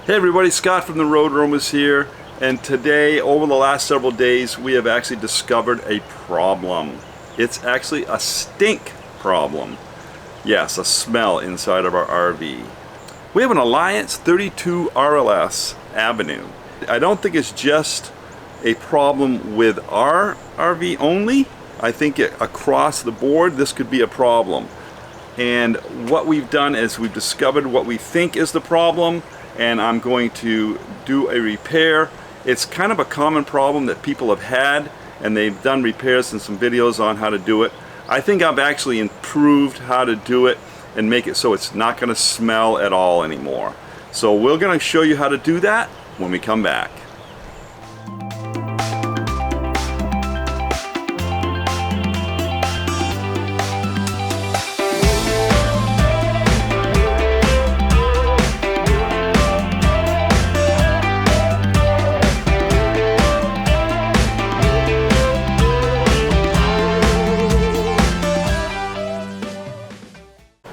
Hey everybody, Scott from the Road Roamers here, and today, over the last several days, we have actually discovered a problem. It's actually a stink problem. Yes, a smell inside of our RV. We have an Alliance 32 RLS Avenue. I don't think it's just a problem with our RV only. I think across the board this could be a problem. And what we've done is we've discovered what we think is the problem, and I'm going to do a repair. It's kind of a common problem that people have had, and they've done repairs and some videos on how to do it. I think I've actually improved how to do it and make it so it's not going to smell at all anymore. So we're going to show you how to do that when we come back.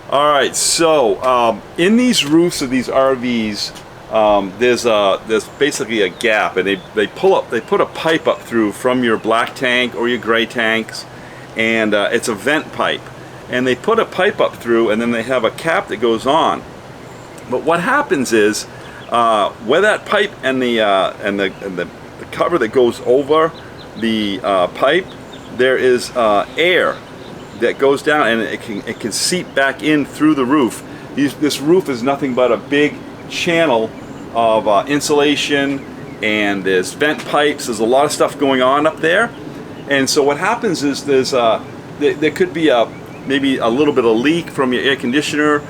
Alright, so in these roofs of these RVs, there's basically a gap, and they put a pipe up through from your black tank or your gray tanks, and it's a vent pipe, and they put a pipe up through, and then they have a cap that goes on. But what happens is where that pipe and the cover that goes over the pipe, there is air that goes down, and it can seep back in through the roof. This roof is nothing but a big channel of insulation, and there's vent pipes. There's a lot of stuff going on up there, and so what happens is there could be maybe a little bit of leak from your air conditioner,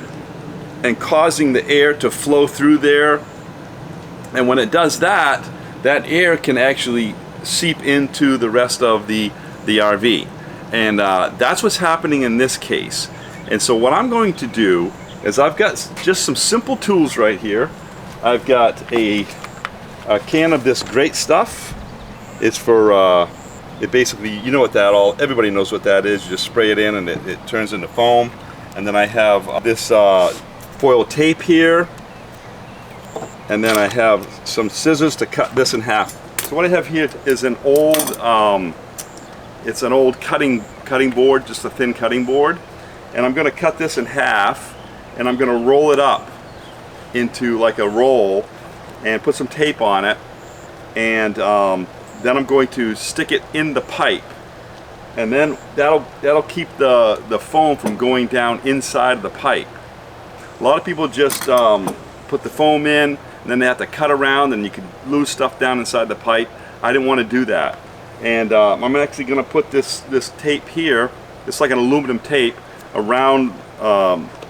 and causing the air to flow through there. And when it does that, that air can actually seep into the rest of the RV. And that's what's happening in this case. And so what I'm going to do is I've got just some simple tools right here. I've got a can of this great stuff. It's for, it basically, you know what everybody knows what that is. You just spray it in and it turns into foam. And then I have this foil tape here. And then I have some scissors to cut this in half. So what I have here is an old, it's an old cutting board, just a thin cutting board, and I'm going to cut this in half, and I'm going to roll it up into like a roll and put some tape on it, and then I'm going to stick it in the pipe, and then that'll keep the foam from going down inside of the pipe. A lot of people just put the foam in, and then they have to cut around, and you can lose stuff down inside the pipe. I didn't want to do that. And I'm actually going to put this tape here, it's like an aluminum tape, around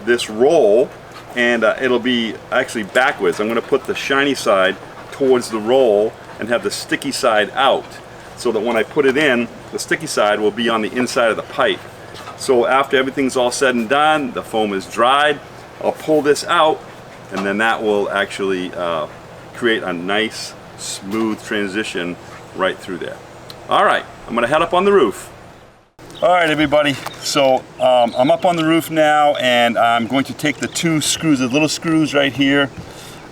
this roll, and it'll be actually backwards. I'm going to put the shiny side towards the roll and have the sticky side out, so that when I put it in, the sticky side will be on the inside of the pipe. So after everything's all said and done, the foam is dried, I'll pull this out, and then that will actually create a nice smooth transition right through there. Alright, I'm going to head up on the roof. Alright everybody, so I'm up on the roof now, and I'm going to take the two screws, the little screws right here.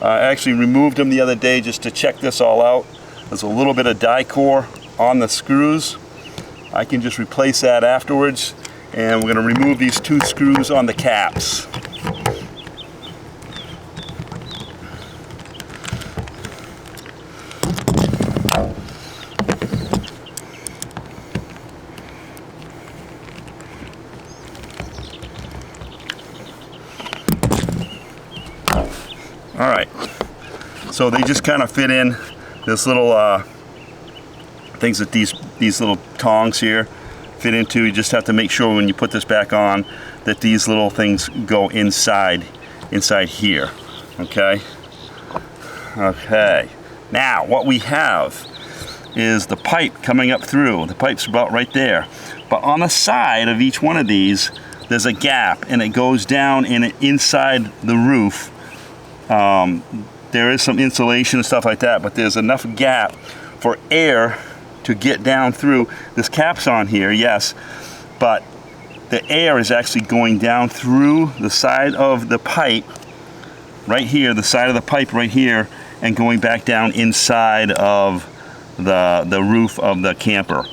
I actually removed them the other day just to check this all out. There's a little bit of die core on the screws. I can just replace that afterwards, and we're going to remove these two screws on the caps. Alright, so they just kind of fit in this little things that these little tongs here fit into. You just have to make sure when you put this back on that these little things go inside here. Okay? Okay. Now, what we have is the pipe coming up through. The pipe's about right there. But on the side of each one of these, there's a gap, and it goes down inside the roof. There is some insulation and stuff like that, but there's enough gap for air to get down through. This cap's on here, yes, but the air is actually going down through the side of the pipe right here, the side of the pipe right here, and going back down inside of the roof of the camper.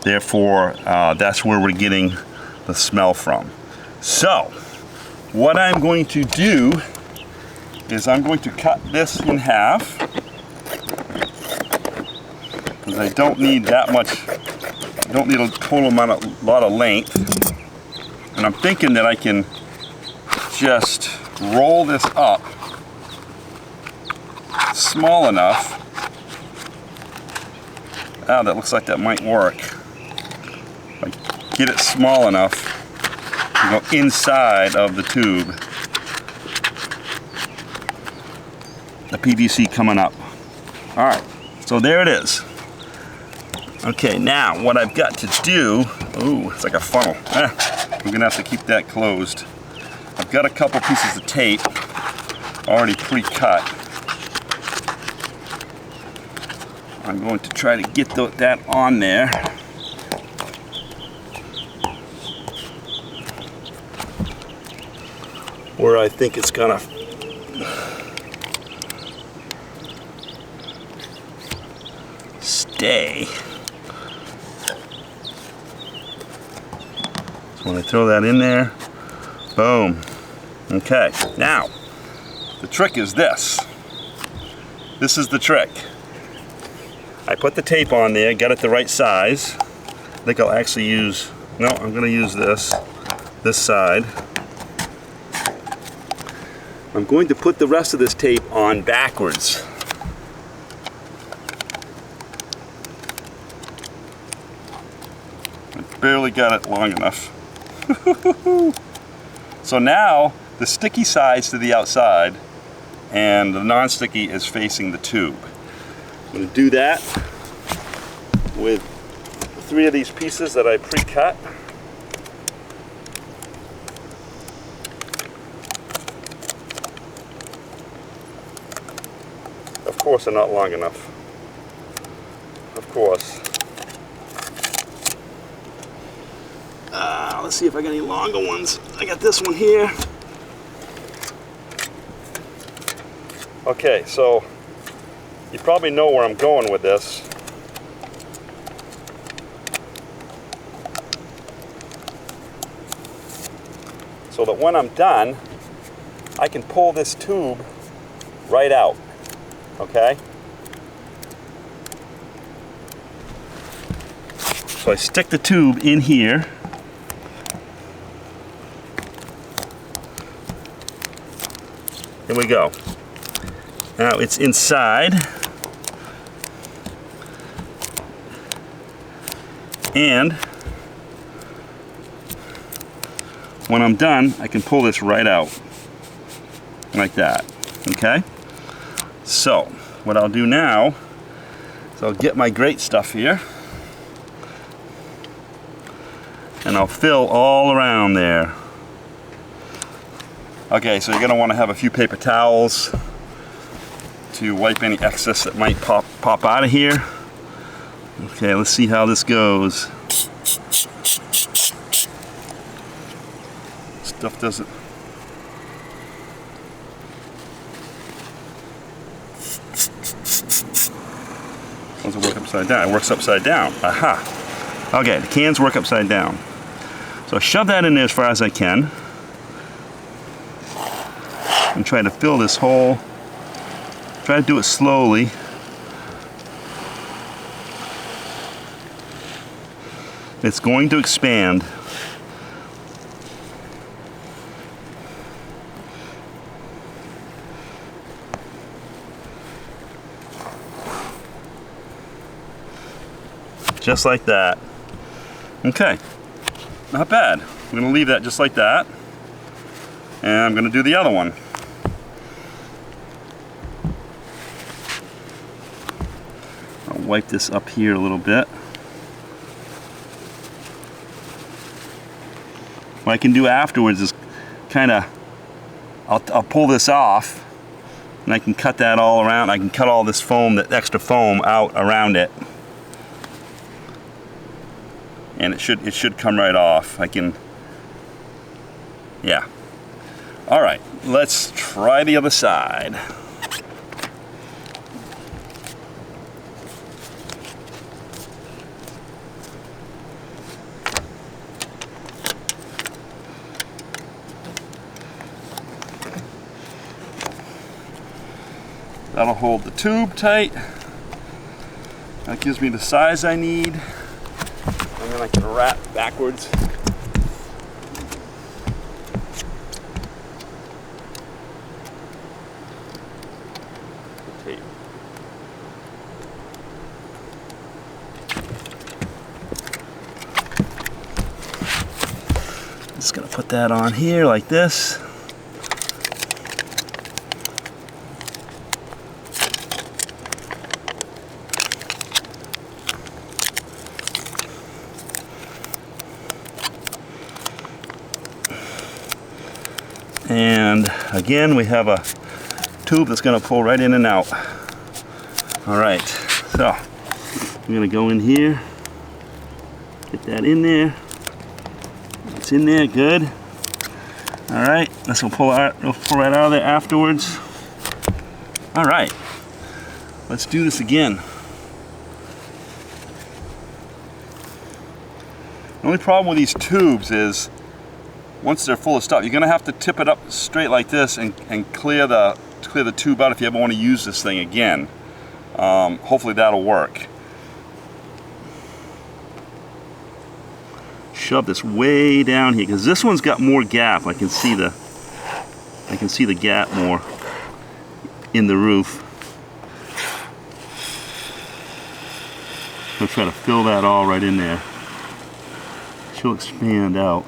Therefore, that's where we're getting the smell from. So, what I'm going to do is I'm going to cut this in half, because I don't need that much, I don't need a total lot of length. And I'm thinking that I can just roll this up small enough. Ah, that looks like that might work. If I get it small enough to go inside of the tube. The PVC coming up. All right, so there it is. Okay, now what I've got to do, ooh, it's like a funnel. We're gonna have to keep that closed. I've got a couple pieces of tape already pre-cut. I'm going to try to get that on there. Where I think it's gonna stay. So when I throw that in there, boom. Okay, now the trick is this. This is the trick. I put the tape on there, got it the right size. I think I'll actually use, no, I'm gonna use this side. I'm going to put the rest of this tape on backwards. I barely got it long enough. So now the sticky side's to the outside and the non-sticky is facing the tube. I'm going to do that with 3 of these pieces that I pre-cut. Of course they're not long enough. Of course. Let's see if I got any longer ones. I got this one here. Okay, so you probably know where I'm going with this. So that when I'm done, I can pull this tube right out. Okay? So I stick the tube in here. Here we go. Now it's inside. And when I'm done, I can pull this right out. Like that. Okay? So, what I'll do now is I'll get my great stuff here. And I'll fill all around there. Okay, so you're going to want to have a few paper towels to wipe any excess that might pop out of here. Okay, let's see how this goes. Stuff doesn't... Does it work upside down? It works upside down. Aha! Okay, the cans work upside down. So shove that in there as far as I can. And try to fill this hole. Try to do it slowly. It's going to expand. Just like that. Okay, not bad. I'm going to leave that just like that. And I'm going to do the other one. I'll wipe this up here a little bit. What I can do afterwards is kind of, I'll pull this off and I can cut that all around. I can cut all this foam, that extra foam out around it. And it should come right off. I can, yeah. All right, let's try the other side. That'll hold the tube tight. That gives me the size I need. And then I can wrap backwards. Tape. Just gonna put that on here like this. And again, we have a tube that's going to pull right in and out. All right, so I'm going to go in here, get that in there. It's in there, good. All right, this will pull right out of there afterwards. All right, let's do this again. The only problem with these tubes is once they're full of stuff, you're gonna have to tip it up straight like this and clear the tube out if you ever want to use this thing again. Hopefully that'll work. Shove this way down here because this one's got more gap. I can see the gap more in the roof. I'm gonna try to fill that all right in there. She'll expand out.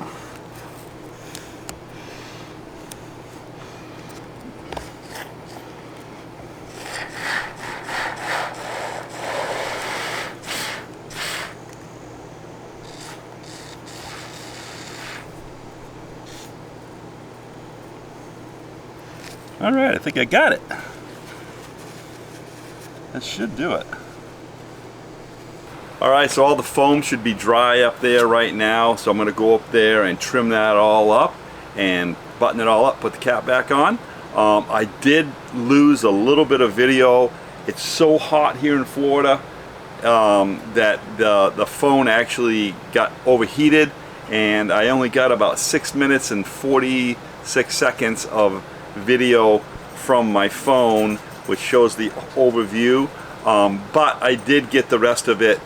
All right, I think I got it. That should do it. All right, so all the foam should be dry up there right now. So I'm gonna go up there and trim that all up and button it all up, put the cap back on. I did lose a little bit of video. It's so hot here in Florida that the phone actually got overheated, and I only got about 6 minutes and 46 seconds of video from my phone, which shows the overview, but I did get the rest of it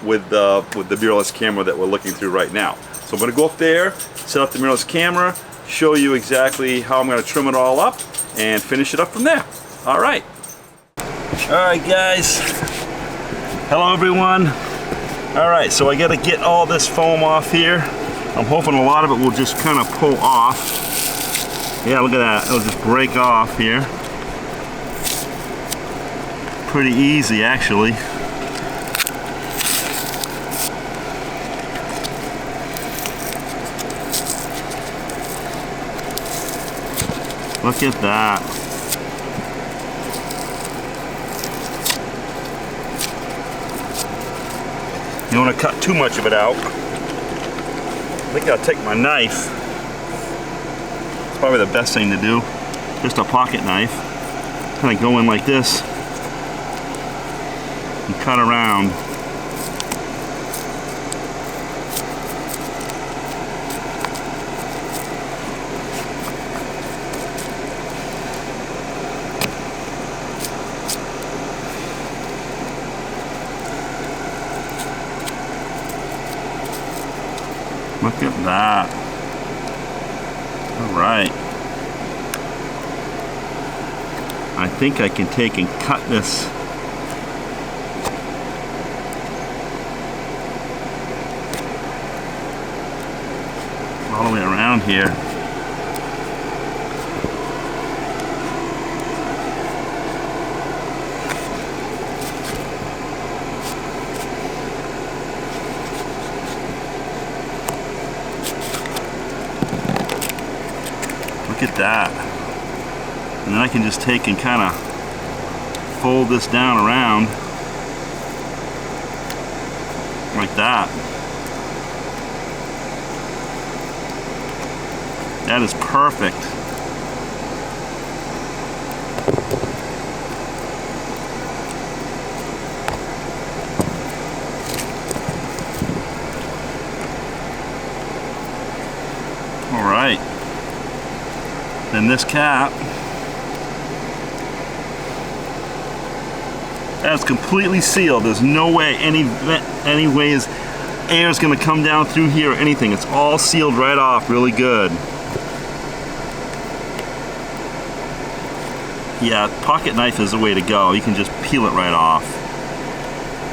with the mirrorless camera that we're looking through right now. So I'm going to go up there, set up the mirrorless camera, show you exactly how I'm going to trim it all up, and finish it up from there. All right guys, hello everyone. All right, so I got to get all this foam off here. I'm hoping a lot of it will just kind of pull off. Yeah, look at that. It'll just break off here. Pretty easy, actually. Look at that. You don't want to cut too much of it out. I think I'll take my knife. Probably the best thing to do, just a pocket knife, kind of go in like this and cut around. Look at that. All right. I think I can take and cut this all the way around here. Look at that. And then I can just take and kind of fold this down around like that. That is perfect. Then this cap, that's completely sealed. There's no way any ways air is going to come down through here or anything. It's all sealed right off really good. Yeah, pocket knife is the way to go. You can just peel it right off.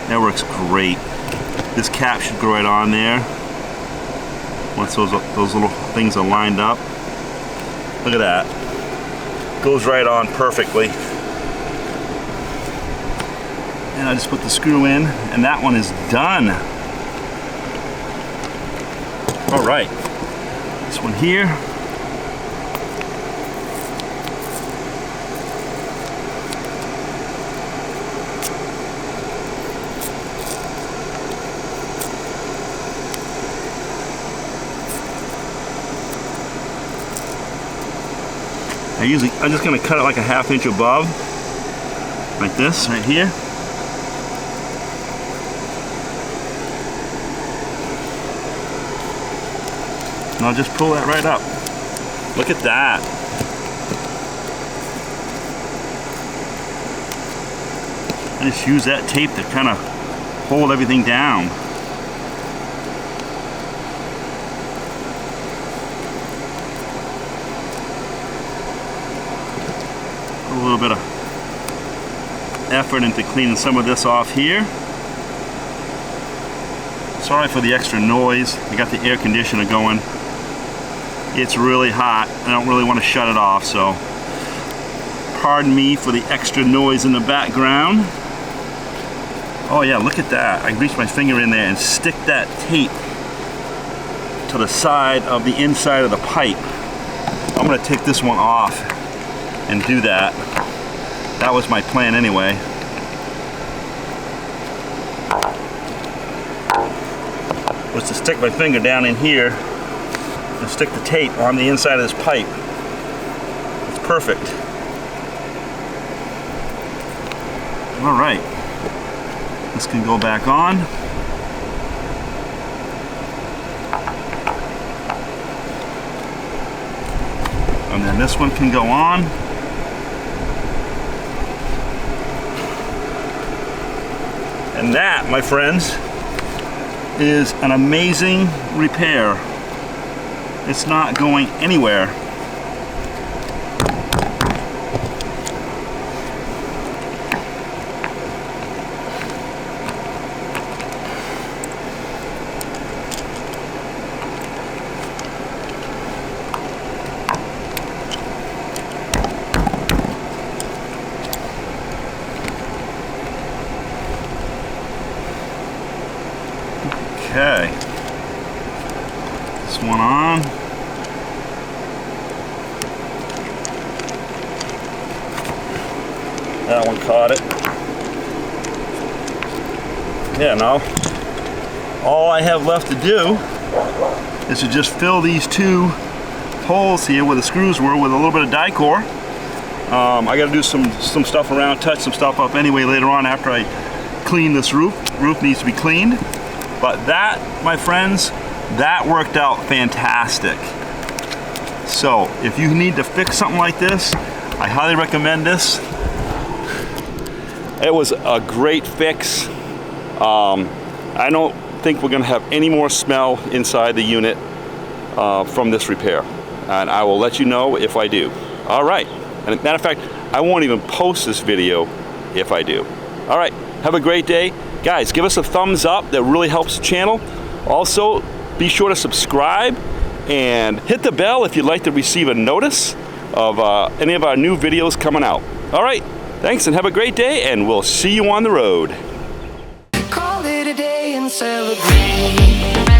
That works great. This cap should go right on there once those little things are lined up. Look at that. Goes right on perfectly. And I just put the screw in, and that one is done. All right, this one here. I'm just going to cut it like a ½ inch above, like this right here. And I'll just pull that right up. Look at that. I just use that tape to kind of hold everything down. A little bit of effort into cleaning some of this off here. Sorry for the extra noise. I got the air conditioner going. It's really hot. I don't really want to shut it off, so pardon me for the extra noise in the background. Oh yeah, look at that. I reach my finger in there and stick that tape to the side of the inside of the pipe. I'm going to take this one off and do that. That was my plan anyway. Was to stick my finger down in here and stick the tape on the inside of this pipe. It's perfect. All right, this can go back on. And then this one can go on. And that, my friends, is an amazing repair. It's not going anywhere. Okay, this one on. That one caught it. Yeah, now all I have left to do is to just fill these two holes here where the screws were with a little bit of Dicor. I got to do some stuff around, touch some stuff up anyway later on after I clean this roof. Roof needs to be cleaned. But that, my friends, that worked out fantastic. So if you need to fix something like this, I highly recommend this. It was a great fix. I don't think we're gonna have any more smell inside the unit from this repair. And I will let you know if I do. All right, and matter of fact, I won't even post this video if I do. All right, have a great day. Guys, give us a thumbs up. That really helps the channel. Also, be sure to subscribe and hit the bell if you'd like to receive a notice of any of our new videos coming out. All right, thanks and have a great day, and we'll see you on the road. Call it a day and celebrate.